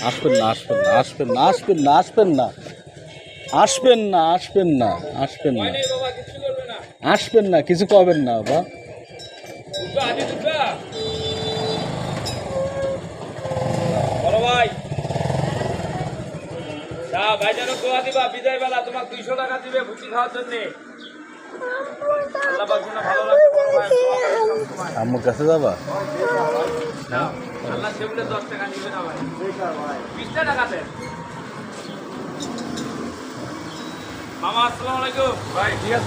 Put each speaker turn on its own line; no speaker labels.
আসবেন না, আসবেন না, আসবেন না, আসবেন না, আসবেন না, আসবেন না, আসবেন না, আসবেন না, আসবেন না, কিছু করবেন না বাবা।
ভাইজানো দোয়া দিবা বিদায় বেলা তোমার 200 টাকা দিবে ভুচি খাওয়ার জন্য। আল্লাহ পাক যেন ভালো লাগে বড় ভাই
আম্মুর কাছে যাবা?
আল্লাহ সেগুলো 10 টাকা দিবে না ভাই 20 টাকা দেন। মামা আসসালামু আলাইকুম ভাই। ঠিক আছে।